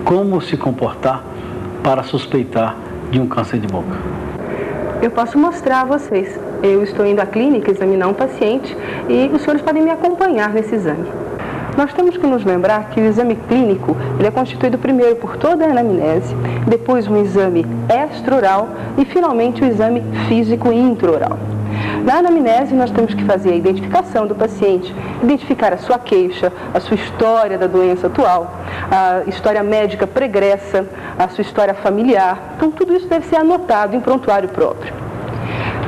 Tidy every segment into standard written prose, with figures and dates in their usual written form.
como se comportar para suspeitar de um câncer de boca? Eu posso mostrar a vocês. Eu estou indo à clínica examinar um paciente e os senhores podem me acompanhar nesse exame. Nós temos que nos lembrar que o exame clínico ele é constituído primeiro por toda a anamnese, depois um exame extra-oral e finalmente o exame físico intra-oral. Na anamnese, nós temos que fazer a identificação do paciente, identificar a sua queixa, a sua história da doença atual, a história médica pregressa, a sua história familiar. Então, tudo isso deve ser anotado em prontuário próprio.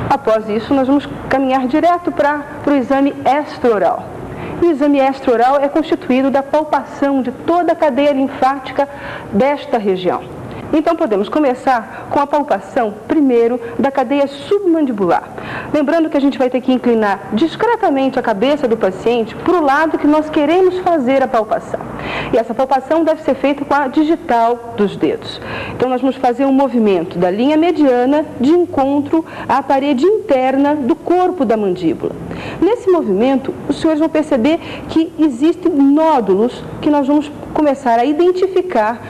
Após isso, nós vamos caminhar direto para o exame extra-oral. E o exame extra-oral é constituído da palpação de toda a cadeia linfática desta região. Então, podemos começar com a palpação, primeiro, da cadeia submandibular. Lembrando que a gente vai ter que inclinar discretamente a cabeça do paciente para o lado que nós queremos fazer a palpação. E essa palpação deve ser feita com a digital dos dedos. Então, nós vamos fazer um movimento da linha mediana de encontro à parede interna do corpo da mandíbula. Nesse movimento, os senhores vão perceber que existem nódulos que nós vamos começar a identificar,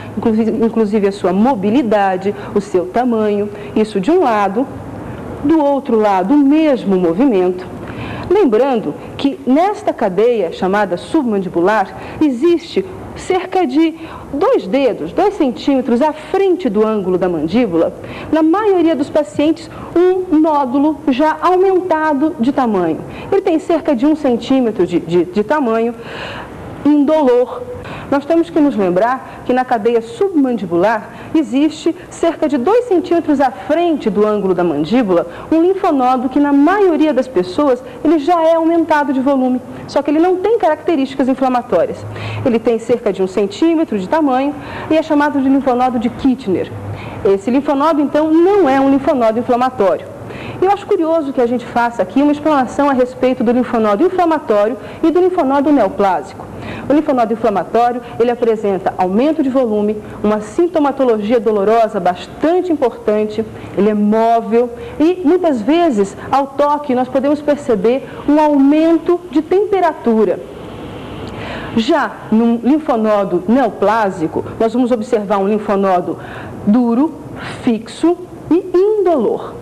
inclusive a sua mobilidade, o seu tamanho, isso de um lado, do outro lado o mesmo movimento. Lembrando que nesta cadeia chamada submandibular existe cerca de 2 dedos, 2 centímetros à frente do ângulo da mandíbula, na maioria dos pacientes, um nódulo já aumentado de tamanho. Ele tem cerca de 1 centímetro de tamanho, indolor. Nós temos que nos lembrar que na cadeia submandibular existe cerca de 2 centímetros à frente do ângulo da mandíbula um linfonodo que na maioria das pessoas ele já é aumentado de volume, só que ele não tem características inflamatórias. Ele tem cerca de 1 centímetro de tamanho e é chamado de linfonodo de Kittner. Esse linfonodo então não é um linfonodo inflamatório. Eu acho curioso que a gente faça aqui uma explanação a respeito do linfonodo inflamatório e do linfonodo neoplásico. O linfonodo inflamatório, ele apresenta aumento de volume, uma sintomatologia dolorosa bastante importante, ele é móvel e muitas vezes ao toque nós podemos perceber um aumento de temperatura. Já no linfonodo neoplásico, nós vamos observar um linfonodo duro, fixo e indolor.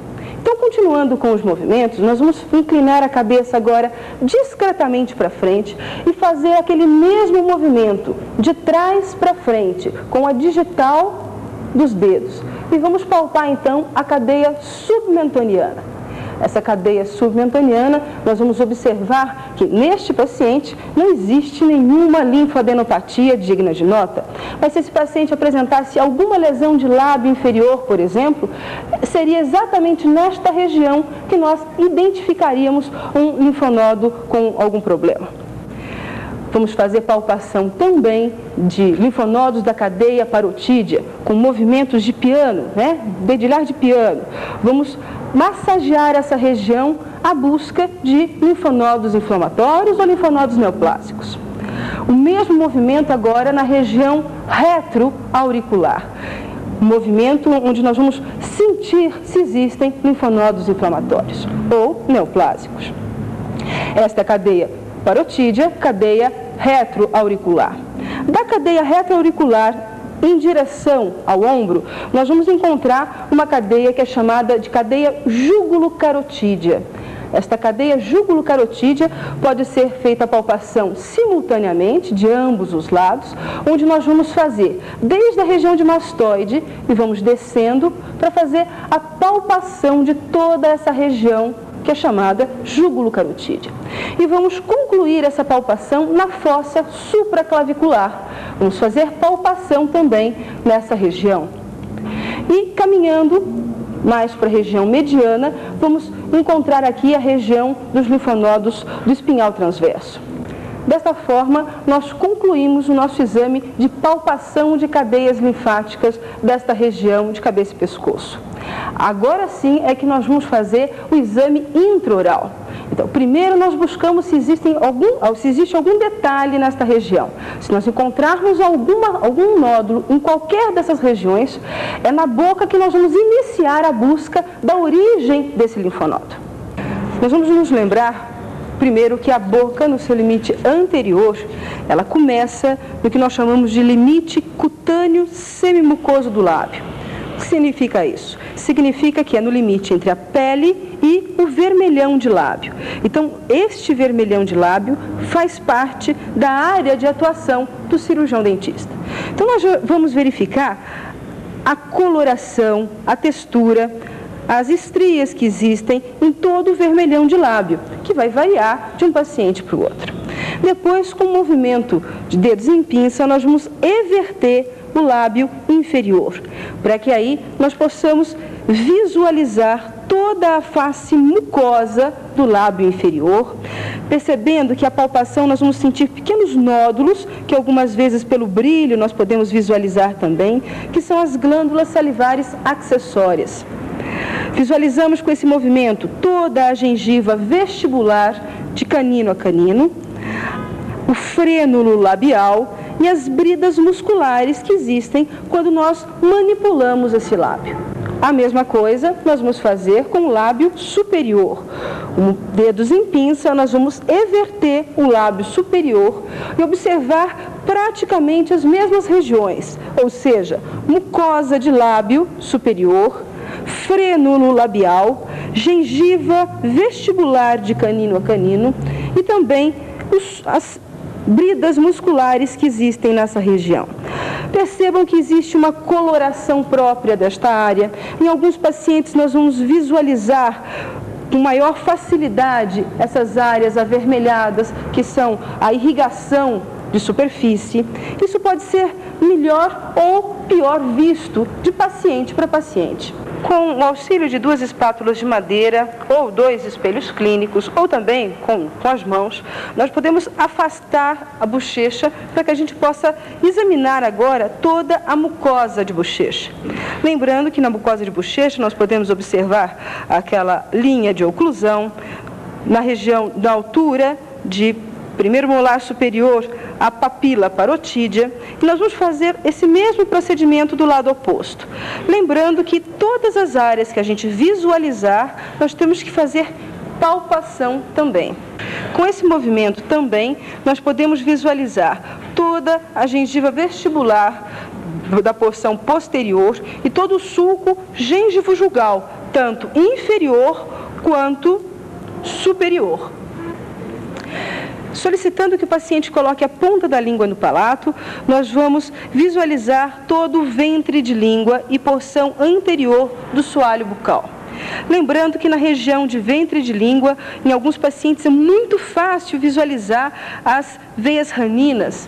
Então, continuando com os movimentos, nós vamos inclinar a cabeça agora discretamente para frente e fazer aquele mesmo movimento de trás para frente, com a digital dos dedos. E vamos palpar então a cadeia submentoniana. Essa cadeia submentoniana, nós vamos observar que neste paciente não existe nenhuma linfadenopatia digna de nota, mas se esse paciente apresentasse alguma lesão de lábio inferior, por exemplo, seria exatamente nesta região que nós identificaríamos um linfonodo com algum problema. Vamos fazer palpação também de linfonodos da cadeia parotídea, com movimentos de piano, dedilhar de piano. Vamos massagear essa região à busca de linfonodos inflamatórios ou linfonodos neoplásicos. O mesmo movimento agora na região retroauricular. Um movimento onde nós vamos sentir se existem linfonodos inflamatórios ou neoplásicos. Esta é a cadeia parotídea, cadeia retroauricular. Da cadeia retroauricular em direção ao ombro, nós vamos encontrar uma cadeia que é chamada de cadeia jugulocarotídea. Esta cadeia jugulocarotídea pode ser feita a palpação simultaneamente de ambos os lados, onde nós vamos fazer desde a região de mastoide e vamos descendo para fazer a palpação de toda essa região que é chamada jugulocarotídea. E vamos concluir essa palpação na fossa supraclavicular. Vamos fazer palpação também nessa região. E caminhando mais para a região mediana, vamos encontrar aqui a região dos linfonodos do espinhal transverso. Desta forma, nós concluímos o nosso exame de palpação de cadeias linfáticas desta região de cabeça e pescoço. Agora sim é que nós vamos fazer o exame intraoral. Então, primeiro nós buscamos se existe algum detalhe nesta região. Se nós encontrarmos algum nódulo em qualquer dessas regiões, é na boca que nós vamos iniciar a busca da origem desse linfonodo. Nós vamos nos lembrar primeiro que a boca, no seu limite anterior, ela começa no que nós chamamos de limite cutâneo semimucoso do lábio. O que significa isso? Significa que é no limite entre a pele e o vermelhão de lábio. Então, este vermelhão de lábio faz parte da área de atuação do cirurgião dentista. Então, nós vamos verificar a coloração, a textura, as estrias que existem em todo o vermelhão de lábio, que vai variar de um paciente para o outro. Depois, com o movimento de dedos em pinça, nós vamos everter o lábio inferior, para que aí nós possamos visualizar toda a face mucosa do lábio inferior, percebendo que a palpação nós vamos sentir pequenos nódulos, que algumas vezes pelo brilho nós podemos visualizar também, que são as glândulas salivares acessórias. Visualizamos com esse movimento toda a gengiva vestibular de canino a canino, o frênulo labial e as bridas musculares que existem quando nós manipulamos esse lábio. A mesma coisa nós vamos fazer com o lábio superior. Com dedos em pinça, nós vamos everter o lábio superior e observar praticamente as mesmas regiões, ou seja, mucosa de lábio superior, frênulo labial, gengiva vestibular de canino a canino e também as bridas musculares que existem nessa região. Percebam que existe uma coloração própria desta área. Em alguns pacientes nós vamos visualizar com maior facilidade essas áreas avermelhadas, que são a irrigação de superfície. Isso pode ser melhor ou pior visto de paciente para paciente. Com o auxílio de 2 espátulas de madeira ou 2 espelhos clínicos, ou também com as mãos, nós podemos afastar a bochecha para que a gente possa examinar agora toda a mucosa de bochecha. Lembrando que na mucosa de bochecha nós podemos observar aquela linha de oclusão, na região da altura de primeiro molar superior, a papila parotídea, e nós vamos fazer esse mesmo procedimento do lado oposto. Lembrando que todas as áreas que a gente visualizar, nós temos que fazer palpação também. Com esse movimento também, nós podemos visualizar toda a gengiva vestibular da porção posterior e todo o sulco gengivo-jugal, tanto inferior quanto superior. Solicitando que o paciente coloque a ponta da língua no palato, nós vamos visualizar todo o ventre de língua e porção anterior do soalho bucal. Lembrando que na região de ventre de língua, em alguns pacientes é muito fácil visualizar as veias raninas.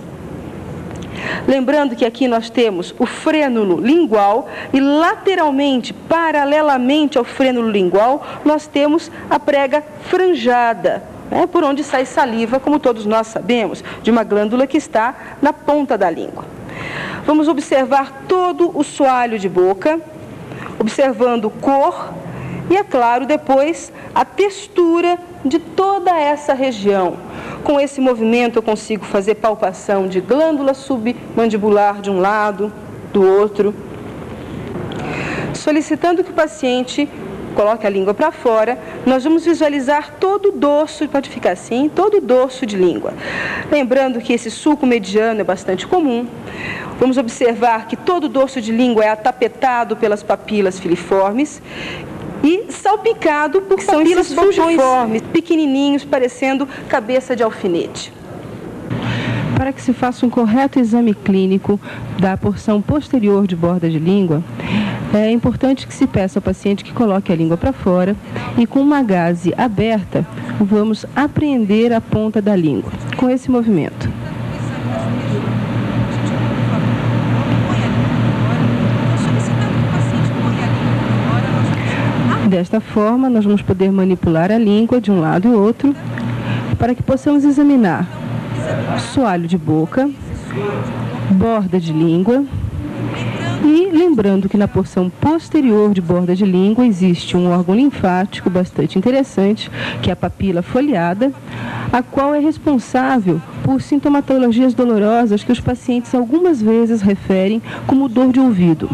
Lembrando que aqui nós temos o frênulo lingual e lateralmente, paralelamente ao frênulo lingual, nós temos a prega franjada, por onde sai saliva, como todos nós sabemos, de uma glândula que está na ponta da língua. Vamos observar todo o soalho de boca, observando cor e, é claro, depois a textura de toda essa região. Com esse movimento eu consigo fazer palpação de glândula submandibular de um lado, do outro, solicitando que o paciente coloque a língua para fora. Nós vamos visualizar todo o dorso, pode ficar assim, todo o dorso de língua. Lembrando que esse sulco mediano é bastante comum. Vamos observar que todo o dorso de língua é atapetado pelas papilas filiformes e salpicado por papilas fujiformes, pequenininhos, parecendo cabeça de alfinete. Para que se faça um correto exame clínico da porção posterior de borda de língua, é importante que se peça ao paciente que coloque a língua para fora e com uma gaze aberta, vamos apreender a ponta da língua com esse movimento. Desta forma, nós vamos poder manipular a língua de um lado e outro para que possamos examinar soalho de boca, borda de língua e lembrando que na porção posterior de borda de língua existe um órgão linfático bastante interessante, que é a papila foliada, a qual é responsável por sintomatologias dolorosas que os pacientes algumas vezes referem como dor de ouvido.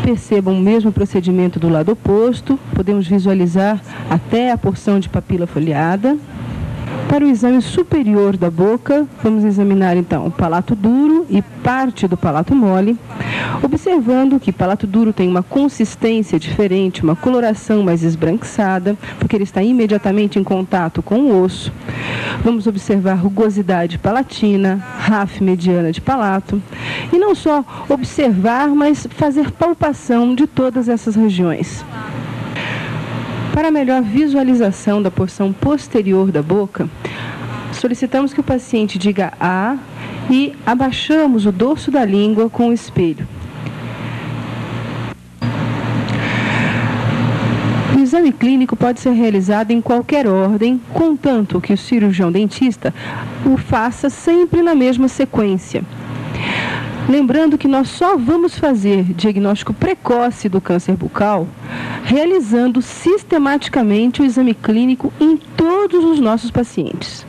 Percebam o mesmo procedimento do lado oposto, podemos visualizar até a porção de papila foliada. Para o exame superior da boca, vamos examinar então o palato duro e parte do palato mole, observando que o palato duro tem uma consistência diferente, uma coloração mais esbranquiçada, porque ele está imediatamente em contato com o osso. Vamos observar rugosidade palatina, RAF mediana de palato, e não só observar, mas fazer palpação de todas essas regiões. Para melhor visualização da porção posterior da boca, solicitamos que o paciente diga A e abaixamos o dorso da língua com o espelho. O exame clínico pode ser realizado em qualquer ordem, contanto que o cirurgião dentista o faça sempre na mesma sequência. Lembrando que nós só vamos fazer diagnóstico precoce do câncer bucal realizando sistematicamente o exame clínico em todos os nossos pacientes.